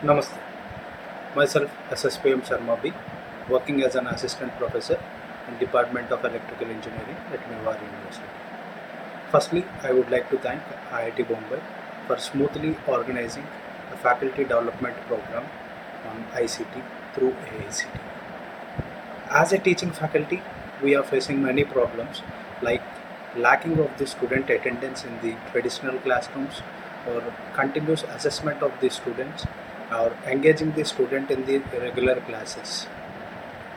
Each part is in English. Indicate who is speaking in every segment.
Speaker 1: Namaste. Myself SSPM Sharma B, working as an assistant professor in Department of Electrical Engineering at Mewar University. Firstly, I would like to thank IIT Bombay for smoothly organizing a faculty development program on ICT through AICT. As a teaching faculty, we are facing many problems like lacking of the student attendance in the traditional classrooms or continuous assessment of the students or engaging the student in the regular classes.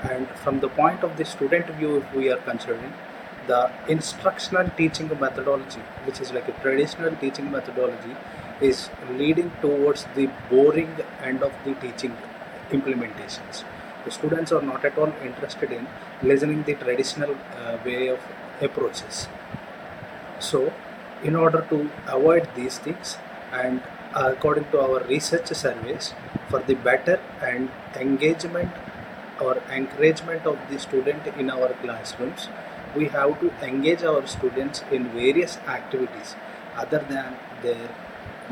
Speaker 1: And from the point of the student view, if we are considering the instructional teaching methodology, which is like a traditional teaching methodology, is leading towards the boring end of the teaching implementations. The students are not at all interested in listening the traditional way of approaches. So, in order to avoid these things, and according to our research surveys, for the better and engagement or encouragement of the student in our classrooms, we have to engage our students in various activities other than their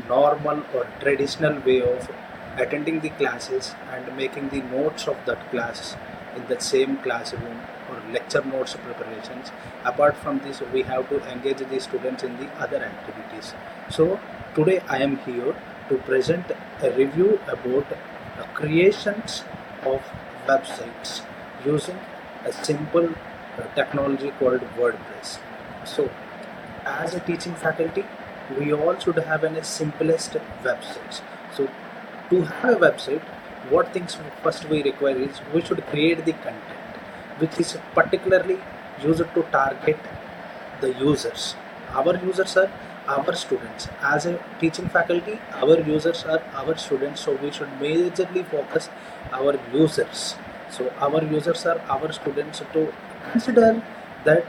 Speaker 1: normal or traditional way of attending the classes and making the notes of that class in the same classroom or lecture notes preparations. Apart from this, we have to engage the students in the other activities. So today I am here to present a review about the creations of websites using a simple technology called WordPress. So as a teaching faculty, we all should have a simplest websites. So to have a website, what things first we require is we should create the content which is particularly used to target the users. Our users are our students. As a teaching faculty, our users are our students, so we should majorly focus our users. So our users are our students, to consider that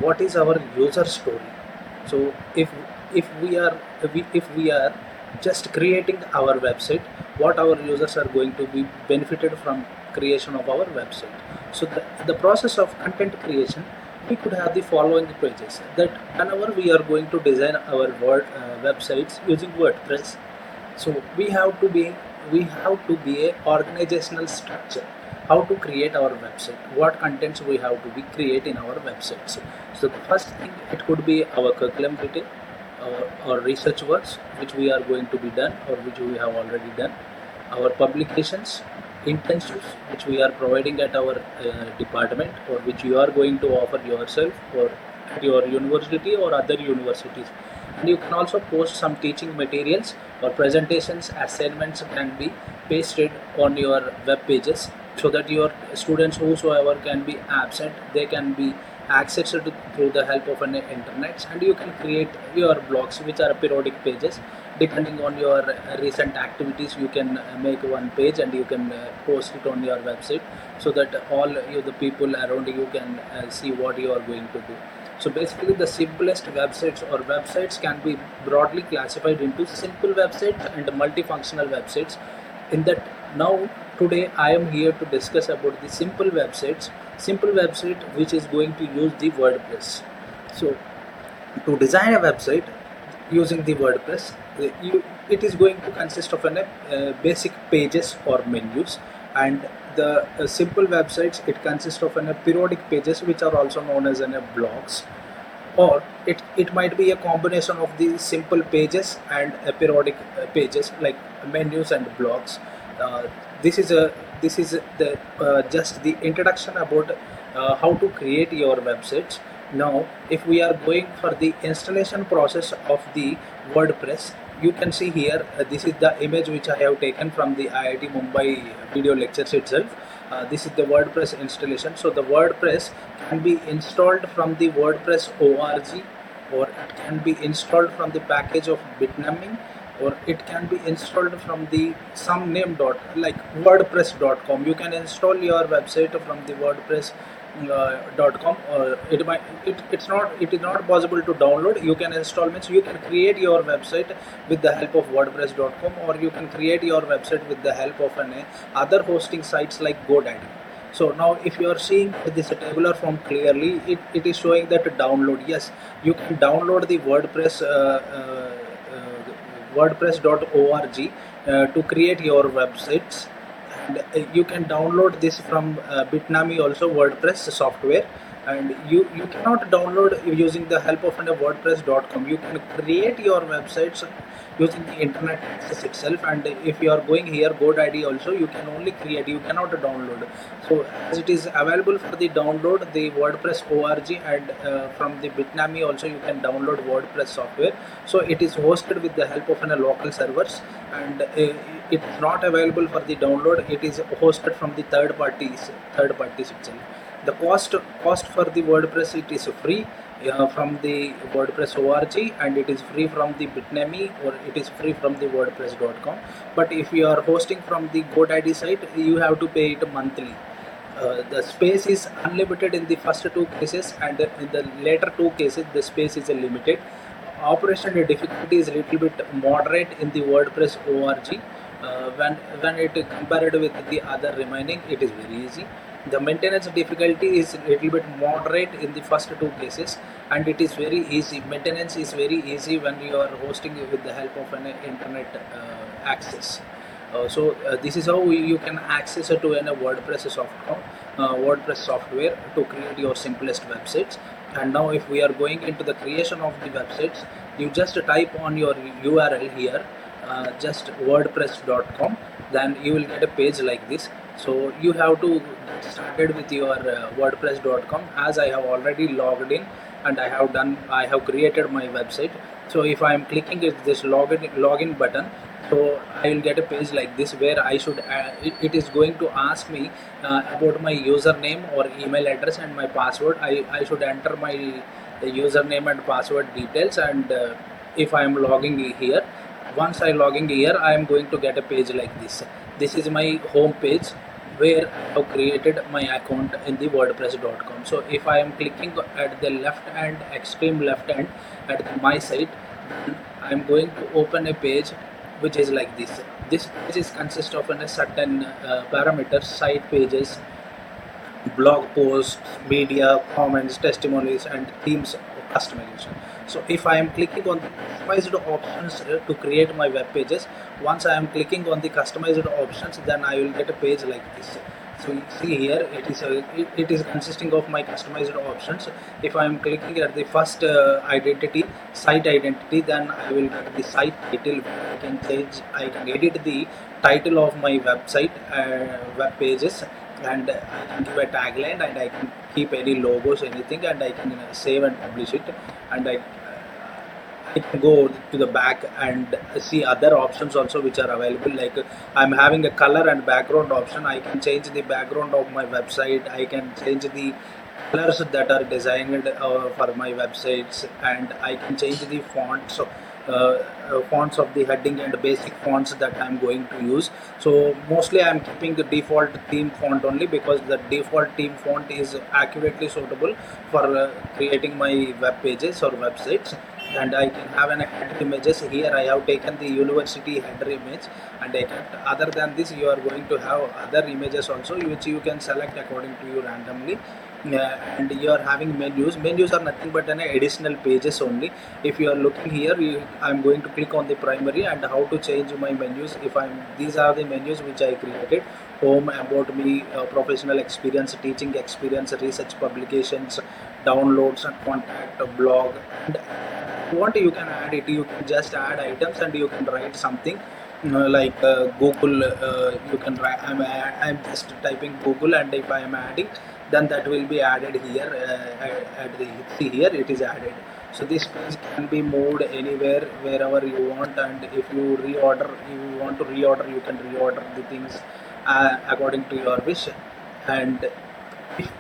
Speaker 1: what is our user story. So if we are just creating our website, what our users are going to be benefited from creation of our website. So the process of content creation, we could have the following pages, that whenever we are going to design our websites using WordPress, so we have to be a organizational structure, how to create our website, what contents we have to be create in our websites. So the first thing, it could be our curriculum detail or research works which we are going to be done or which we have already done, our publications, internships which we are providing at our department or which you are going to offer yourself or at your university or other universities. And you can also post some teaching materials or presentations, assignments can be pasted on your web pages, so that your students whosoever can be absent, they can be accessed through the help of an internet. And you can create your blogs which are periodic pages. Depending on your recent activities, you can make one page and you can post it on your website, so that all the people around you can see what you are going to do. So basically, the simplest websites or websites can be broadly classified into simple websites and multifunctional websites. In that, now today I am here to discuss about the simple website which is going to use the WordPress. So to design a website using the WordPress, it is going to consist of basic pages or menus, and the simple websites, it consists of periodic pages which are also known as blogs, or it might be a combination of the simple pages and periodic pages like menus and blogs. uh, this is the just the introduction about how to create your websites. Now if we are going for the installation process of the WordPress, you can see here, this is the image which I have taken from the IIT Mumbai video lectures itself. This is the WordPress installation. So the WordPress can be installed from the WordPress org, or it can be installed from the package of bitnumbing, or it can be installed from the some name dot like wordpress.com. You can install your website from the wordpress .com, or it is not possible to download. You can install, means you can create your website with the help of wordpress.com, or you can create your website with the help of other hosting sites like GoDaddy. So now if you are seeing this tabular form clearly, it is showing that download. Yes, you can download the WordPress wordpress.org to create your websites. And you can download this from Bitnami also, WordPress software. And you cannot download using the help of a wordpress.com. You can create your websites using the internet access itself. And if you are going here GoDaddy also, you can only create, you cannot download. So as it is available for the download, the WordPress org, and from the Bitnami also you can download WordPress software. So it is hosted with the help of a local servers, and it is not available for the download. It is hosted from the third parties itself. The cost for the WordPress, it is free from the WordPress org, and it is free from the Bitnami, or it is free from the WordPress.com. But if you are hosting from the GoDaddy site, you have to pay it monthly. The space is unlimited in the first two cases, and in the later two cases the space is limited. Operation difficulty is a little bit moderate in the WordPress org. When it compared with the other remaining, it is very easy. The maintenance difficulty is a little bit moderate in the first two cases, and it is very easy. Maintenance is very easy when you are hosting with the help of an internet access. This is how you can access to a WordPress software to create your simplest websites. And now if we are going into the creation of the websites, you just type on your URL here, just wordpress.com, then you will get a page like this. So you have to get started with your wordpress.com. As I have already logged in and I have created my website. So if I am clicking this login button, so I will get a page like this, where I should it is going to ask me about my username or email address and my password. I should enter my username and password details, and if I am logging here, once I logging here, I am going to get a page like this. This is my home page where I have created my account in the wordpress.com. So if I am clicking at the left hand, extreme left hand at my site, then I am going to open a page which is like this. This page is consist of a certain parameters: site pages, blog posts, media, comments, testimonials, and themes customization. So if I am clicking on the customized options to create my web pages, once I am clicking on the customized options, then I will get a page like this. So you see here, it is consisting of my customized options. If I am clicking at the first identity, site identity, then I will get the site title. I can edit the title of my website, web pages, and I can give a tagline, and I can keep any logos, anything, and I can save and publish it. And I can go to the back and see other options also which are available. Like I'm having a color and background option. I can change the background of my website. I can change the colors that are designed for my websites, and I can change the fonts. Fonts of the heading and basic fonts that I'm going to use. So mostly I'm keeping the default theme font only, because the default theme font is accurately suitable for creating my web pages or websites. And I can have an header images. Here I have taken the university header image, and I kept. Other than this, you are going to have other images also, which you can select according to you randomly. And you are having menus. Menus are nothing but an additional pages only. If you are looking here, I'm going to click on the primary and how to change my menus. These are the menus which I created: home, about me, professional experience, teaching experience, research publications, downloads, and contact, blog. And if you want, you can add it. You can just add items, and you can write something. Like Google, you can write. I'm just typing Google, and if I am adding, then that will be added here. See here, it is added. So this page can be moved anywhere, wherever you want, and if you want to reorder, you can reorder the things according to your wish. And if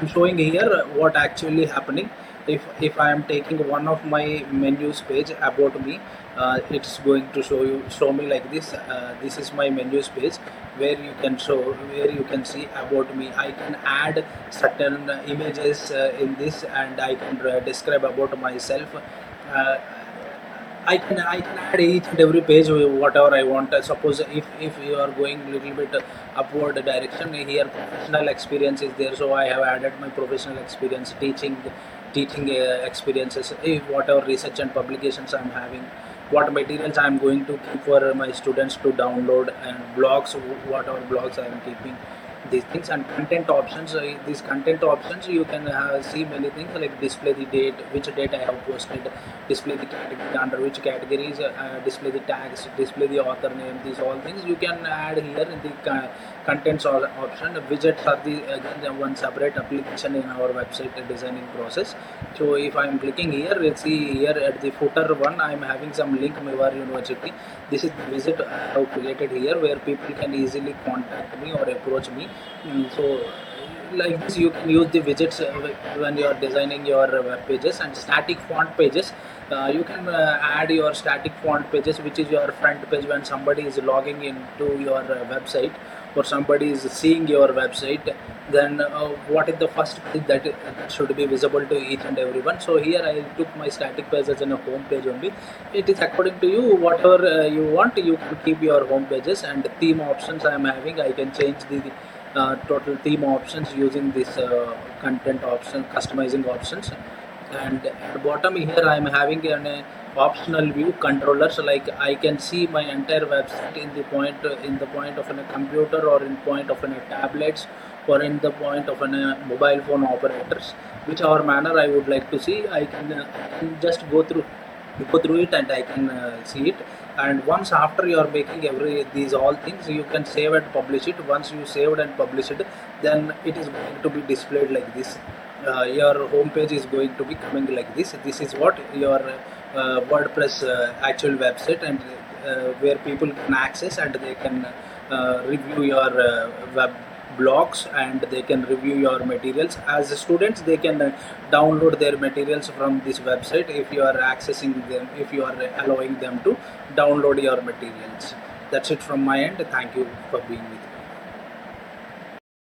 Speaker 1: I'm showing here what actually happening. If I am taking one of my menus page about me, it's going to show me like this. This is my menus page, where you can see about me. I can add certain images in this, and I can describe about myself. uh, I can add each and every page whatever I want. Suppose if you are going little bit upward direction, here professional experience is there, so I have added my professional experience, teaching experiences, whatever research and publications I'm having. what materials I am going to keep for my students to download, and blogs, what are blogs I am keeping, these things. And content options, these content options you can see many things like display the date, which date I have posted, display the category, under which categories, display the tags, display the author name, these all things you can add here in the contents option. Widgets are the again one separate application in our website designing process. So if I am clicking here, let's see here at the footer one, I am having some link Mewar University. This is the visit I have created here where people can easily contact me or approach me. So like this you can use the widgets when you are designing your web pages. And static font pages, you can add your static font pages, which is your front page when somebody is logging into your website, or somebody is seeing your website, then what is the first page that should be visible to each and everyone. So here I took my static page as in a home page only. It is according to you, whatever you want, you can keep your home pages. And theme options I am having, I can change the total theme options using this content option, customizing options. And at bottom here I am having an optional view controllers, like I can see my entire website in the point of a computer, or in point of a tablets, or in the point of a mobile phone operators, whichever manner I would like to see. I can just go through it, and I can see it. And once after you are making every these all things, you can save and publish it. Once you saved and publish it, then it is going to be displayed like this. Your home page is going to be coming like this. This is what your WordPress actual website, and where people can access, and they can review your web blogs, and they can review your materials. As students, they can download their materials from this website if you are accessing them, if you are allowing them to download your materials. That's it from my end. Thank you for being with me.